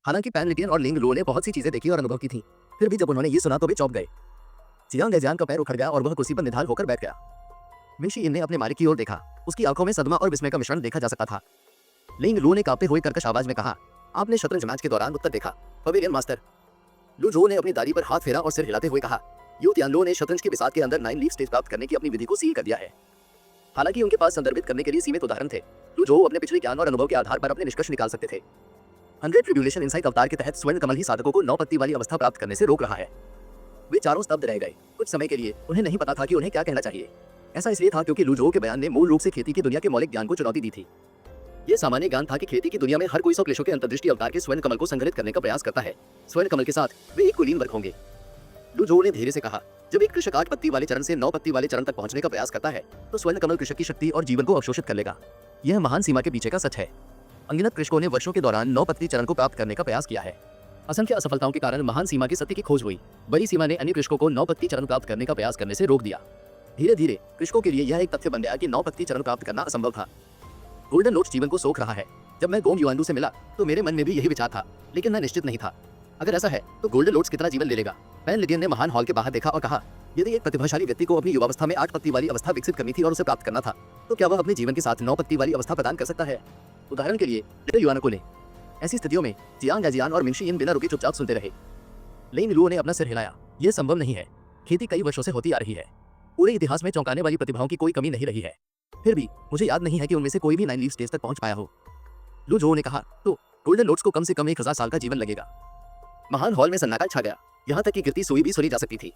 हालांकि पैन लिटियन और लिंग लो ने बहुत सी चीजें देखी और अनुभव की थी, फिर भी जब उन्होंने ये सुना तो वे चौंक गए। जियांग गैजियान का पैर उखड़ गया और वह कुर्सी पर निढाल होकर बैठ गया। मिंशी इन ने अपने मालिक की ओर देखा। उसकी आंखों में सदमा और विस्मय का मिश्रण देखा जा सकता था। लिंग लो ने कांपते हुए कर्कश आवाज में कहा, आपने शतरंज मैच के दौरान उत्तर देखा, पवेलियन मास्टर। लू जो ने अपनी दाढ़ी पर हाथ फेरा और सिर हिलाते हुए कहा, यू तियानलो ने शतरंज के बिसात के अंदर 9 लीफ स्टेज प्राप्त करने की अपनी विधि को सील कर दिया है। हालांकि उनके पास संदर्भित करने के लिए सीमित उदाहरण थे, लू जो अपने पिछले ज्ञान और अनुभव के आधार पर अपने निष्कर्ष निकाल सकते थे। 100 ट्रिब्यूलेशन इनसाइट अवतार के तहत स्वर्ण कमल ही साधकों को 9 पत्ती वाली अवस्था प्राप्त करने से रोक रहा है। वे चारों स्तब्ध रह गए। कुछ समय के लिए उन्हें नहीं पता था कि उन्हें क्या कहना चाहिए। ऐसा इसलिए था क्योंकि लू जो के बयान ने मूल रूप से खेती की दुनिया के मौलिक ज्ञान को चुनौती दी थी। यह सामान्य ज्ञान था कि खेती की दुनिया में हर कोई 100 क्लेशों के अंतर्दृष्टि अवतार के स्वर्ण कमल को संग्रहित करने का प्रयास करता है। स्वर्ण कमल के साथ वे एक कुलीन वर्ग होंगे। लू जो ने धीरे से कहा, जब एक कृषक 8 पत्ती वाले चरण से 9 पत्ती वाले चरण तक पहुंचने का प्रयास करता है तो स्वर्ण कमल कृषक की शक्ति और जीवन को अवशोषित कर लेगा। यह महान सीमा के पीछे का सच है। अनगिनत कृषकों ने वर्षों के दौरान 9 पत्ती चरण को प्राप्त करने का प्रयास किया है। असंख्य असफलताओं के कारण महान सीमा के सत्य की खोज हुई। बड़ी सीमा ने अन्य कृषकों को 9 पत्ती चरण प्राप्त करने का प्रयास करने से रोक दिया। धीरे धीरे कृषकों के लिए यह एक तथ्य बन गया कि 9 पत्ती चरण प्राप्त करना असंभव था। गोल्डन लोट्स जीवन को सोख रहा है। जब मैं गोम युआनडू से मिला तो मेरे मन में भी यही विचार था, लेकिन मैं निश्चित नहीं था। अगर ऐसा है तो गोल्डन लोट्स कितना जीवन ले लेगा। पैन लिटियन ने महान हॉल के बाहर देखा और कहा, यदि एक प्रतिभाशाली व्यक्ति को अपनी युवावस्था में 8 पत्ती वाली अवस्था विकसित करनी थी और उसे प्राप्त करना था, तो क्या वह अपने जीवन के साथ 9 पत्ती वाली अवस्था प्रदान कर सकता है? उदाहरण के लिए लिटिल युआनको ने। ऐसी स्थितियों में जियांग गैजियान और मिंशी इन बिना रुके चुपचाप सुनते रहे। लिंग लुओ ने अपना सिर हिलाया। यह संभव नहीं है। खेती कई वर्षों से होती आ रही है। पूरे इतिहास में चौंकाने वाली प्रतिभाओं की कोई कमी नहीं रही है। फिर भी मुझे याद नहीं है कि उनमें से कोई भी 9 लीफ स्टेज तक पहुंच पाया हो। लू जो ने कहा, तो गोल्डन लोट्स को कम से कम 1000 साल का जीवन लगेगा। महान हॉल में सन्नाटा छा गया। यहाँ तक कि गिरती सुई भी सुनी जा सकती थी।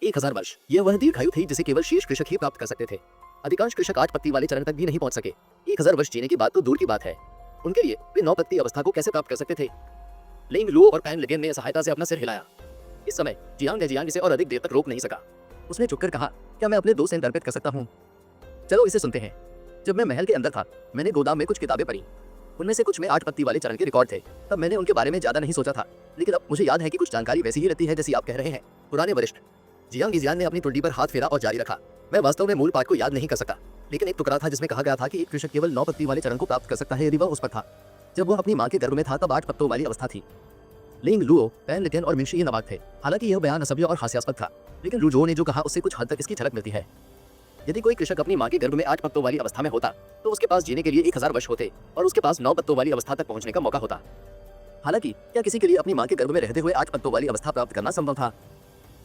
1000 वर्ष, यह वह दीर्घायु थी जिसे केवल शीर्ष कृषक ही प्राप्त कर सकते थे। अधिकांश कृषक 8 पत्ती वाले चरण तक भी नहीं पहुंच सके। 1000 वर्ष जीने की बात तो दूर की बात है। उनके लिए वे 9 पत्ती अवस्था को कैसे प्राप्त कर सकते थे? लिंग लुओ और पैन लिटियन ने सहायता से अपना सिर हिलाया। इस समय जियांग गैजियान इसे और अधिक देर तक रोक नहीं सका। उसने चुपकर कहा, क्या मैं अपने 2 सेंट अर्पित कर सकता हूँ? चलो इसे सुनते हैं। जब मैं महल के अंदर था, मैंने गोदाम में कुछ किताबें पढ़ी। उनमें से कुछ में 8 पत्ती वाले चरण के रिकॉर्ड थे। तब मैंने उनके बारे में ज्यादा नहीं सोचा था, लेकिन अब मुझे याद है कि कुछ जानकारी वैसी ही रहती है जैसी आप कह रहे हैं, पुराने वरिष्ठ। जियांग गैजियान ने अपनी टुंडी पर हाथ फेरा और जारी रखा। मैं वास्तव में मूल पाठ को याद नहीं कर सकता, लेकिन एक टुकड़ा था जिसमें कहा गया था कि एक कृषक केवल 9 पत्ती वाले चरण को प्राप्त कर सकता है यदि वह उस पर था। जब वह अपनी मां के गर्भ में था तब 8 पत्तों वाली अवस्था थी। लिंग लुओ, पैन लिटियन और मिंशी इन अवाक थे। हालांकि यह बयान असभ्य और हास्यास्पद था, लेकिन लू जो ने जो कहा उससे कुछ हद तक इसकी झलक मिलती है। यदि कोई कृषक अपनी मां के गर्भ में 8 पत्तों वाली अवस्था में होता तो उसके पास जीने के लिए 1000 वर्ष होते और उसके पास 9 पत्तों वाली अवस्था तक पहुंचने का मौका होता। हालांकि क्या किसी के लिए अपनी मां के गर्भ में रहते हुए 8 पत्तों वाली अवस्था प्राप्त करना संभव था?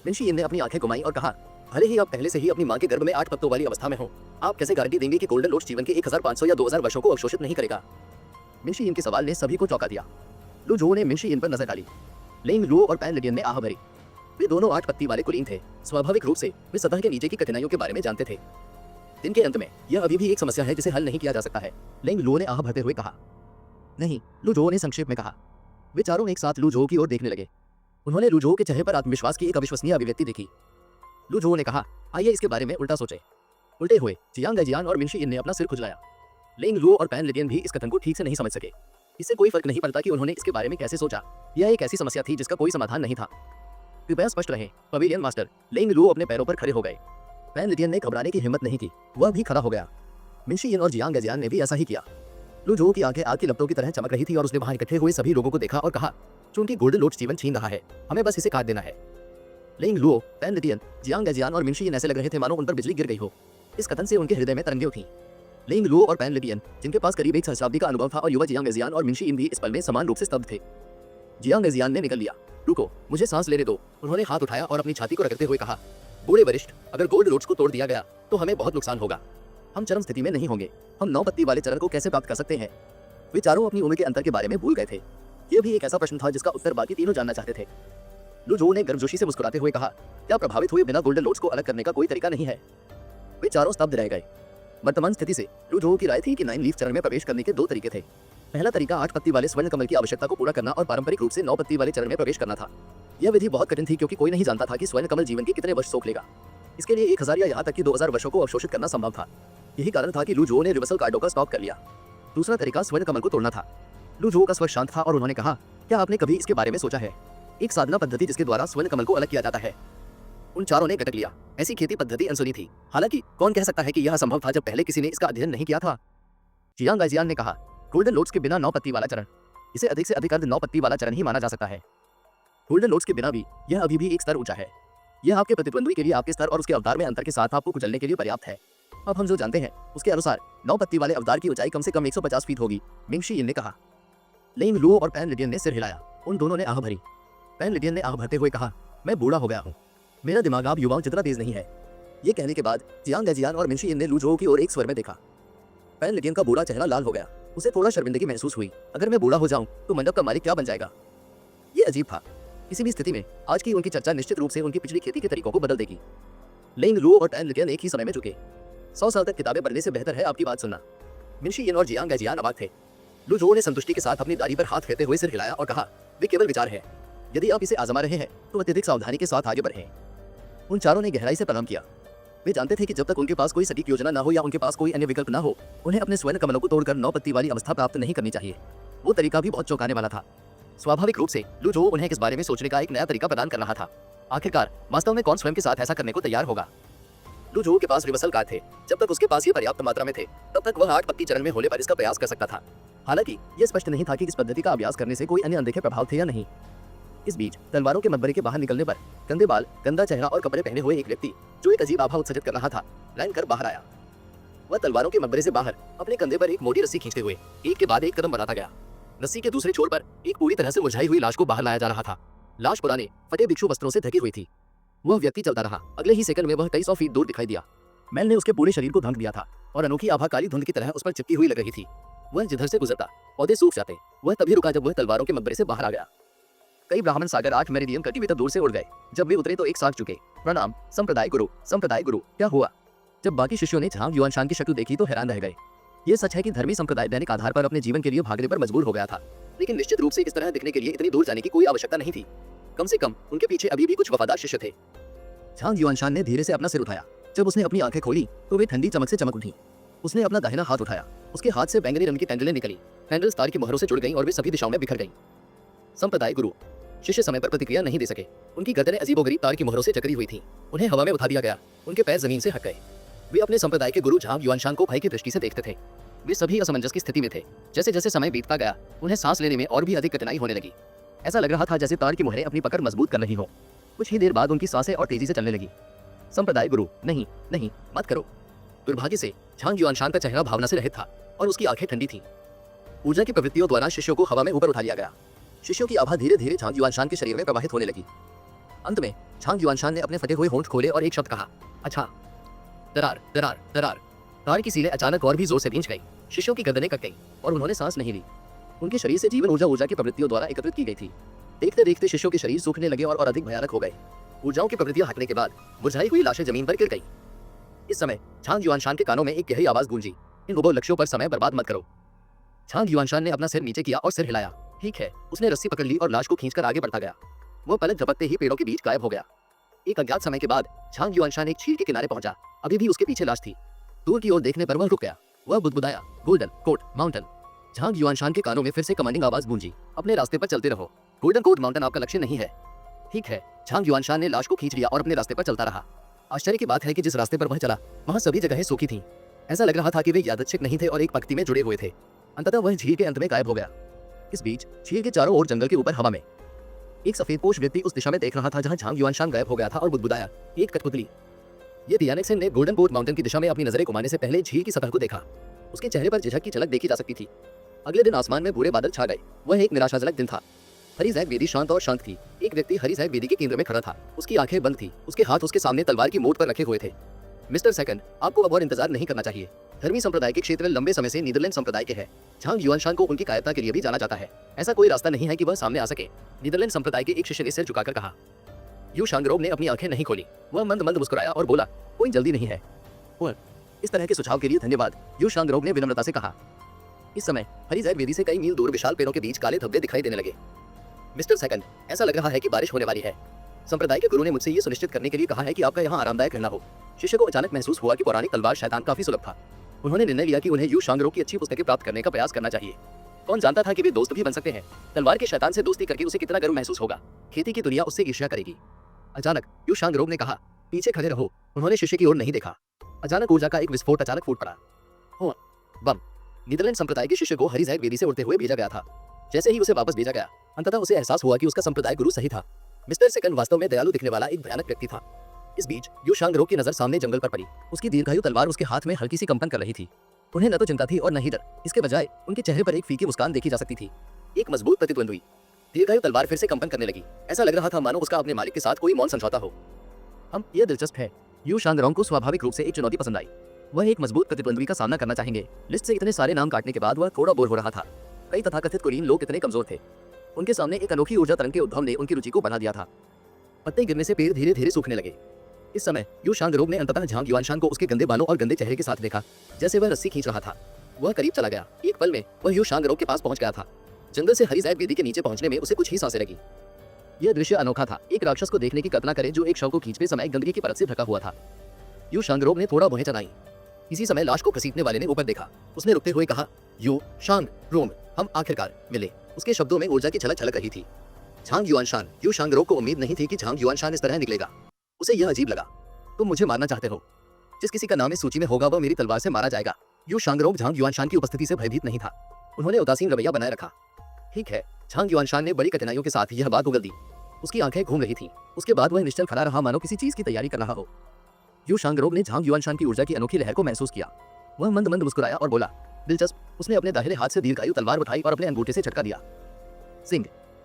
मिंशी इन ने अपनी आंखें घुमाई और कहा, भले ही आप पहले से ही अपनी मां के गर्भ में 8 पत्तों वाली अवस्था में हो, आप कैसे गारंटी देंगे कि गोल्डन लोट्स जीवन के 1500 या 2000 वर्षों को अवशोषित नहीं करेगा? मिंशी इन के सवाल ने सभी को चौंका दिया। लू जो ने मिंशी इन पर नजर डाली। लिंग लुओ और पैन लिटियन ने आह भरी। वे दोनों 8 पत्ती वाले कुलीन थे। स्वाभाविक रूप से वे सतह के नीचे की कठिनाइयों के बारे में जानते थे। दिन के अंत में यह अभी भी एक समस्या है जिसे हल नहीं किया जा सकता है, लिंग लुओ ने आह भरते हुए कहा। नहीं, लू जो ने संक्षेप में कहा। वे चारों एक साथ लू जो की ओर देखने लगे। उन्होंने लू जो के चेहरे पर आत्मविश्वास की एक अविश्वसनीय अभिव्यक्ति देखी। लू जो ने कहा, आइए इसके बारे में उल्टा सोचे। उल्टे हुए जियांग गैजियान और मिंशी इन ने अपना सिर खुजलाया। लिंग लुओ और पैन लिटियन भी इस कथन को ठीक से नहीं समझ सके। इससे कोई फर्क नहीं पड़ता कि उन्होंने इसके बारे में कैसे सोचा। यह एक ऐसी समस्या थी जिसका कोई समाधान नहीं था। कृपया स्पष्ट रहे, पवेलियन मास्टर। लिंग लुओ अपने पैरों पर खड़े हो गए। पैन लिटियन ने घबराने की हिम्मत नहीं की, वह भी खड़ा हो गया। मिंशी इन और जियांग गैजियान ने भी ऐसा ही किया। लू जो की आंखें आग की लपटों की तरह चमक रही थी और उसने वहां इकट्ठे हुए सभी लोगों को देखा और कहा, चूंकि गोल्डन लोट्स जीवन छीन रहा है, हमें बस इसे काट देना है। लिंग लुओ, पैन लिटियन, जियांग गैजियान और मिंशी इन ऐसे लग रहे थे मानो उन पर बिजली गिर गई हो। इस कथन से उनके हृदय में तरंगें उठी। लिंग लुओ और पैन लिटियन, जिनके पास करीब 1 सहस्राब्दी का अनुभव था, और युवा जियांग गैजियान और मिंशी इन भी इस पल में समान रूप से स्तब्ध थे। जियांग गैजियान ने निकल लिया। रुको, मुझे सांस लेने दो। उन्होंने हाथ उठाया और अपनी छाती को रगड़ते हुए कहा, बूढ़े वरिष्ठ, अगर गोल्ड लोट्स को तोड़ दिया गया तो हमें बहुत नुकसान होगा। हम चरम स्थिति में नहीं होंगे। हम 9 पत्ती वाले चरण को कैसे प्राप्त कर सकते हैं? वे चारों अपनी उम्र के अंतर के बारे में भूल गए थे। यह भी एक ऐसा प्रश्न था जिसका उत्तर बाकी तीनों जानना चाहते थे। लू जो ने गर्मजोशी से मुस्कुराते हुए कहा, क्या प्रभावित हुए बिना गोल्डन लोट्स को अलग करने का कोई तरीका नहीं है? वे चारों स्तब्ध रह गए। वर्तमान स्थिति से लू जो की राय थी कि 9 लीफ चरण में प्रवेश करने के 2 तरीके थे। पहला तरीका 8 पत्ती वाले स्वर्ण कमल की आवश्यकता को पूरा करना और पारंपरिक रूप से 9 पत्ती वाले चरण में प्रवेश करना था। यह विधि बहुत कठिन थी क्योंकि कोई नहीं जानता था कि स्वर्ण कमल जीवन के कितने वर्ष सोख लेगा। इसके लिए 1000 या यहाँ तक कि 2000 वर्षों को अवशोषित करना संभव था। यही कारण था कि लू जो ने रिवर्सल कार्डों का स्टॉक कर लिया। दूसरा तरीका स्वर्ण कमल को तोड़ना था। लू जो का स्वर शांत था और उन्होंने कहा, क्या आपने कभी इसके बारे में सोचा है? एक साधना पद्धति जिसके द्वारा स्वर्ण कमल को अलग किया जाता है। उन चारों ने गटक लिया। ऐसी खेती पद्धति अनसुनी थी। हालांकि कौन कह सकता है कि यह संभव था जब पहले किसी ने इसका अध्ययन नहीं किया था? जियांग गैजियान ने कहा, गोल्डन लोट्स के बिना 9 पत्ती वाला चरण। इसे अधिक से अधिक अर्ध 9 पत्ती वाला चरण ही माना जा सकता है। गोल्डन लोड्स के बिना भी यह अभी भी एक स्तर ऊंचा है। यह आपके प्रतिद्वंद्वी के लिए आपके स्तर और उसके अवतार में अंतर के साथ आपको कुचलने के लिए पर्याप्त है। अब हम जो जानते हैं उसके अनुसार 9 पत्ती वाले अवतार की ऊंचाई कम से कम 150 फीट होगी, मिंगशी यिन ने कहा। लेंग लुओ और पैन लिडियन ने सिर हिलाया। उन दोनों ने आह भरी। पैन लिडियन ने आह भरते हुए कहा, मैं बूढ़ा हो गया हूँ, मेरा दिमाग आप युवाओं जितना तेज नहीं है। ये कहने के बाद जियांग गैजियान और मिंशी यिन ने लू जोऊ की ओर एक स्वर में देखा। पैन लिडियन का बूढ़ा चेहरा लाल हो गया। उसे थोड़ा शर्मिंदगी महसूस हुई। अगर मैं बूढ़ा हो जाऊं तो मंडप का मालिक क्या बन जाएगा। ये अजीब था। किसी भी स्थिति में आज की उनकी चर्चा निश्चित रूप से उनकी पिछली खेती के तरीकों को बदल देगी। लेंग लुओ और पैन लिडियन एक ही समय में झुके। 100 साल तक किताबें पढ़ने से बेहतर है आपकी बात सुनना। मिंशी यिन और जियांग गैजियान अवाक थे। लू जोऊ ने संतुष्टि के साथ अपनी दाढ़ी पर हाथ फेरते हुए सिर हिलाया और कहा, वे केवल विचार है। यदि आप इसे आजमा रहे हैं तो अत्यधिक सावधानी के साथ आगे बढ़ें। उन चारों ने गहराई से प्रणाम किया। वे जानते थे कि जब तक उनके पास कोई सटीक योजना ना हो या उनके पास कोई अन्य विकल्प ना हो, उन्हें अपने स्वर्ण कमलों को तोड़कर 9 पत्ती वाली अवस्था प्राप्त नहीं करनी चाहिए। वो तरीका भी बहुत चौंकाने वाला था। स्वाभाविक रूप से लू जोऊ उन्हें इस बारे में सोचने का एक नया तरीका प्रदान कर रहा था। आखिरकार वास्तव में कौन स्वयं के साथ ऐसा करने को तैयार होगा। लू जोऊ के पास रिवर्सल कार्ड थे। जब तक उसके पास ये पर्याप्त मात्रा में थे तब तक वह 8 पत्ती चरण में होने पर इसका प्रयास कर सकता था। हालांकि यह स्पष्ट नहीं था कि इस पद्धति का अभ्यास करने से कोई अन्य अनदेखे प्रभाव थे या नहीं। इस बीच तलवारों के मकबरे के बाहर निकलने पर गंदे बाल, गंदा चेहरा और कपड़े पहने हुए एक व्यक्ति जो एक अजीब आभा उत्सर्जित कर रहा था, लाइन कर बाहर आया। वह तलवारों के मकबरे से बाहर अपने कंधे पर एक मोटी रस्सी खींचते हुए एक के बाद एक कदम बढ़ाता गया। रस्सी के दूसरे छोर पर एक पूरी तरह से मुरझाई हुई लाश को बाहर लाया जा रहा था। लाश पुराने फटे भिक्षु वस्त्रों से ढकी हुई थी। वह व्यक्ति चलता रहा। अगले ही सेकंड में वह कई 100 फीट दूर दिखाई दिया। मैल ने उसके पूरे शरीर को ढक दिया था और अनोखी आभा काली धुंध की तरह उस पर चिपकी हुई लग रही थी। वह जिधर से गुजरता पौधे सूख जाते। वह तभी रुका जब वह तलवारों के मकबरे से बाहर आ गया। कई ब्राह्मण सागर 8 मेरिडियन कल्टीवेटर दूर से उड़ गए। जब वे उतरे तो एक साथ चुके। प्रणाम संप्रदाय गुरु, संप्रदाय गुरु। क्या हुआ? जब बाकी शिष्यों ने झांग युआनशान की शक्ल देखी तो हैरान रह गए। ये सच है कि धर्मी संप्रदाय दैनिक आधार पर अपने जीवन के लिए भागने पर मजबूर हो गया था, लेकिन निश्चित रूप से इस तरह दिखने के लिए इतनी दूर जाने की कोई आवश्यकता नहीं थी। कम से कम उनके पीछे अभी भी कुछ वफादार शिष्य थे। झांग युआनशान ने धीरे से अपना सिर उठाया। जब उसने अपनी आंखें खोली तो वे ठंडी चमक से चमक उठी। उसने अपना दाहिना हाथ उठाया। उसके हाथ से बैंगनी रंग की टेंडलें निकली। टेंडल्स तार की मोहरों से जुड़ गईं और वे सभी दिशाओं में बिखर गईं। संप्रदाय गुरु शिष्य समय पर प्रतिक्रिया नहीं दे सके। उनकी गर्दनें अजीबोगरीब तार की मोहरों से जकड़ी हुई थीं। उन्हें हवा में उठा दिया गया। उनके पैर जमीन से हट गए। वे अपने संप्रदाय के गुरु झांग युआनशान को भय की दृष्टि से देखते थे। वे सभी असमंजस की स्थिति में थे। जैसे जैसे समय बीतता गया उन्हें सांस लेने में और भी अधिक कठिनाई होने लगी। ऐसा लग रहा था जैसे तार की मोहरें अपनी पकड़ मजबूत कर रही हो। कुछ ही देर बाद उनकी सांसें और तेजी से चलने लगी। संप्रदाय गुरु, नहीं नहीं, मत करो। दुर्भाग्य से झांग युआनशान का चेहरा भावना से रहित था और उसकी आंखें ठंडी थीं। ऊर्जा की प्रवृत्तियों द्वारा शिष्यों को हवा में ऊपर उठा लिया गया। शिष्यों की आभा धीरे धीरे झांग युआनशान के शरीर में प्रवाहित होने लगी। अंत में झांग युआनशान ने अपने फटे हुए होंठ खोले और एक शब्द कहा, अच्छा। दरार दरार दरार। तार की सीलें अचानक और भी जोर से भींच गई। शिष्यों की गर्दनें कट गईं और उन्होंने सांस नहीं ली। उनके शरीर से जीवन ऊर्जा की प्रवृत्तियों द्वारा एकत्रित की गई थी। देखते देखते शिष्यों के शरीर सूखने लगे और अधिक भयानक हो गए। ऊर्जाओं की प्रवृत्तियां हटने के बाद मुरझाई हुई लाशें जमीन पर गिर गईं। इस समय झांग युआनशान के कानों में एक गहरी आवाज गूंजी, इन उभौ लक्ष्यों पर समय बर्बाद मत करो। झांग युआनशान ने अपना सिर नीचे किया और सिर हिलाया। ठीक है। उसने रस्सी पकड़ ली और लाश को खींचकर आगे बढ़ता गया। वह पलक झपकते ही पेड़ों के बीच गायब हो गया। एक अज्ञात समय के बाद झांग युआनशान एक झील के किनारे पहुंचा। अभी भी उसके पीछे लाश थी। दूर की ओर देखने पर वह रुक गया। वह बुदबुदाया, golden coat mountain. Zhang Yuanshan के कानों में फिर से कमांडिंग आवाज गूंजी, अपने रास्ते पर चलते रहो। गोल्डन कोट माउंटेन आपका लक्ष्य नहीं है। ठीक है। झांग युआनशान ने लाश को खींच लिया और अपने रास्ते पर चलता रहा। आश्चर्य की बात है कि जिस रास्ते पर वह चला वहां सभी जगहें सूखी थीं। ऐसा लग रहा था कि वे यादृच्छिक नहीं थे और एक पंक्ति में जुड़े हुए थे। अंततः वह झील के अंत में गायब हो गया। इस बीच झील के चारों ओर जंगल के ऊपर हवा में एक सफेदपोश व्यक्ति उस दिशा में देख रहा था जहां झांग युआनशान गायब हो गया था और बुदबुदाया, एक कठपुतली। ये तियानेक्सेन ने गोल्डन कोट माउंटेन की दिशा में अपनी नजरें घुमाने से पहले झील की सतह को देखा। उसके चेहरे पर झिझक की झलक देखी जा सकती थी। अगले दिन आसमान में भूरे बादल छा गए। वह एक निराशाजनक दिन था। हरिजैग वेदी शांत और शांत थी। एक व्यक्ति हरिजैग वेदी के केंद्र में खड़ा था। उसकी आंखें बंद थी। उसके हाथ उसके सामने तलवार की मोट पर रखे हुए थे। मिस्टर सेकंड, आपको अब और इंतजार नहीं करना चाहिए। धर्मी संप्रदाय के क्षेत्र लंबे समय से नीदरलैंड संप्रदाय के हैं। झांग युआनशान को उनकी कायरता के लिए भी जाना जाता है। ऐसा कोई रास्ता नहीं है कि वह सामने आ सके। नीदरलैंड संप्रदाय के एक शिष्य ने सिर झुकाकर कहा। यू शांगरोग ने अपनी आंखें नहीं खोली। वह मंद मंद मुस्कुराया और बोला, कोई जल्दी नहीं है। और इस तरह के सुझाव के लिए धन्यवाद, यू शांगरोग ने विनम्रता से कहा। इस समय हरिजैग वेदी से कई मील दूर विशाल पेड़ों के बीच काले धब्बे दिखाई देने लगे। मिस्टर सेकंड, ऐसा लग रहा है कि बारिश होने वाली है। संप्रदाय के गुरु ने मुझसे ये सुनिश्चित करने के लिए कहा है कि आपका यहाँ आरामदायक रहना हो। शिष्य को अचानक महसूस हुआ कि पौराणिक तलवार शैतान काफी सुलभ था। उन्होंने निर्णय लिया कि उन्हें यू शांगरोग की अच्छी पुस्तकें प्राप्त करने का प्रयास करना चाहिए। कौन जानता था कि वे दोस्त भी बन सकते हैं। तलवार के शैतान से दोस्ती करके उसे कितना गर्व महसूस होगा। खेती की दुनिया उससे ईर्ष्या करेगी। अचानक यू शांगरोग ने कहा, पीछे खड़े रहो। उन्होंने शिष्य की ओर नहीं देखा। अचानक ऊर्जा का एक विस्फोट अचानक फूट पड़ा। हो बम। नीदरलैंड संप्रदाय के शिष्य को हरिजैग वेदी से उड़ते हुए भेजा गया था। जैसे ही उसे वापस भेजा गया, अंततः उसे एहसास हुआ कि उसका संप्रदाय गुरु सही था। मिस्टर सेकंड वास्तव में दयालु दिखने वाला एक भयानक व्यक्ति था। इस बीच यू शांगरो की नजर सामने जंगल पर पड़ी। उसकी दीर्घायु तलवार उसके हाथ में हल्की सी कंपन कर रही थी। उन्हें न तो चिंता थी और न ही डर, इसके बजाय उनके चेहरे पर एक फीकी मुस्कान देखी जा सकती थी। एक मजबूत प्रतिद्वंद्वी। दीर्घायु तलवार फिर से कंपन करने लगी। ऐसा लग रहा था मानो उसका अपने मालिक के साथ कोई मौन समझौता हो। यह दिलचस्प है। यू शांगरोंग को स्वाभाविक रूप से एक चुनौती पसंद आई। वह एक मजबूत प्रतिद्वंद्वी का सामना करना चाहेंगे। लिस्ट से इतने सारे नाम काटने के बाद वह थोड़ा बोर हो रहा था। कई तथाकथित कुलीन लोग इतने कमजोर थे। उनके सामने एक अनोखी ऊर्जा तरंग के उद्भव ने उनकी रुचि को बढ़ा दिया था। पत्ते गिरने से पेड़ धीरे धीरे सूखने लगे। इस समय यू शांगरोंग ने अंततः झांग युआनशान को उसके गंदे बालों और गंदे चेहरे के साथ देखा, जैसे वह रस्सी खींच रहा था। वह करीब चला गया। एक पल में वह यू शांगरोंग के पास पहुंच गया था। जंगल से हरी जैद वेदी के नीचे पहुंचने में उसे कुछ ही सांसें लगी। यह दृश्य अनोखा था। एक राक्षस को देखने की कल्पना करें जो एक शव को खींचते समय गंदगी की परत से ढका हुआ था। यू शांगरोंग ने थोड़ा भुहें चलाई। इसी समय लाश को घसीटने वाले ने ऊपर देखा। उसने रुकते हुए कहा, यू शांगरोंग, हम आखिरकार मिले। उसके शब्दों में ऊर्जा की झलक छलक रही थी। झांग युआनशान। यू शांगरोंग को उम्मीद नहीं थी कि झांग युआनशान इस तरह निकलेगा। उसे यह अजीब लगा। तुम मुझे मारना चाहते हो? जिस किसी का नाम इस सूची में होगा वह मेरी तलवार से मारा जाएगा। यू शांगरोंग झांग युआनशान की उपस्थिति से भयभीत नहीं था। उन्होंने उदासीन रवैया बनाए रखा। ठीक है। झांग युआनशान ने बड़ी कठिनाइयों के साथ यह बात उगल दी। उसकी आंखें घूम रही थीं। उसके बाद वह निश्चल खड़ा रहा, मानो किसी चीज की तैयारी कर रहा हो। यू शांगरोंग ने झांग युआनशान की ऊर्जा की अनोखी लहर को महसूस किया। वह मंद मंद मुस्कुराया और बोला, दिलचस्प। उसने अपने दाहिने हाथ से दीर्घायु तलवार उठाई और अपने अंगूठे से झटका दिया। सिंह।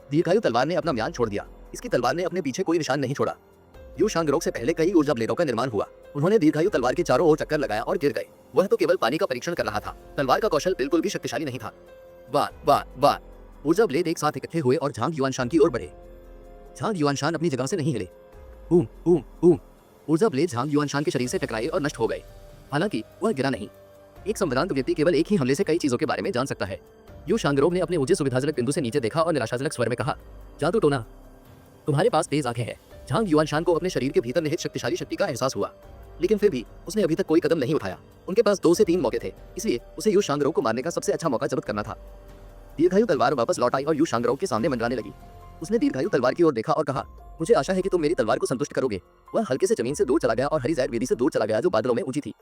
दीर्घायु तलवार ने अपना म्यान छोड़ दिया। इसकी तलवार ने अपने पीछे कोई निशान नहीं छोड़ा। यू शांगरोंग से पहले कई ऊर्जा ब्लेडों का निर्माण हुआ। उन्होंने दीर्घायु तलवार के चारों ओर चक्कर लगाया और गिर गए। वह तो केवल पानी का परीक्षण कर रहा था। तलवार का कौशल बिल्कुल भी शक्तिशाली नहीं था। वाह वाह वाह। ऊर्जा ब्लेड एक साथ इकट्ठे हुए और झांग युआनशान की ओर बढ़े। झांग युआनशान अपनी जगह से नहीं हिले। Boom boom boom. ऊर्जा ब्लेड झांग युआनशान के शरीर से टकराए और नष्ट हो गए। हालांकि वह गिरा नहीं। एक संभ्रांत व्यक्ति केवल एक ही हमले से कई चीजों के बारे में जान सकता है। यू शांगरोंग ने अपने ऊंचे सुविधाजनक बिंदु से नीचे देखा और निराशाजनक स्वर में कहा, जादू टोना, तुम्हारे पास तेज आंखें हैं। झांग युआनशान को अपने शरीर के भीतर निहित शक्तिशाली शक्ति का एहसास हुआ, लेकिन फिर भी उसने अभी तक कोई कदम नहीं उठाया। उनके पास 2 से 3 मौके थे, इसलिए उसे यू शांगरोंग को मारने का सबसे अच्छा मौका जब्त करना था। दीर्घायु तलवार वापस लौट आई और यू शांगरोंग के सामने मंडराने लगी। उसने दीर्घायु तलवार की ओर देखा और कहा, मुझे आशा है कि तुम मेरी तलवार को संतुष्ट करोगे। वह हल्के से जमीन से दूर चला गया और हरी जैद वेदी से दूर चला गया जो बादलों में ऊंची थी।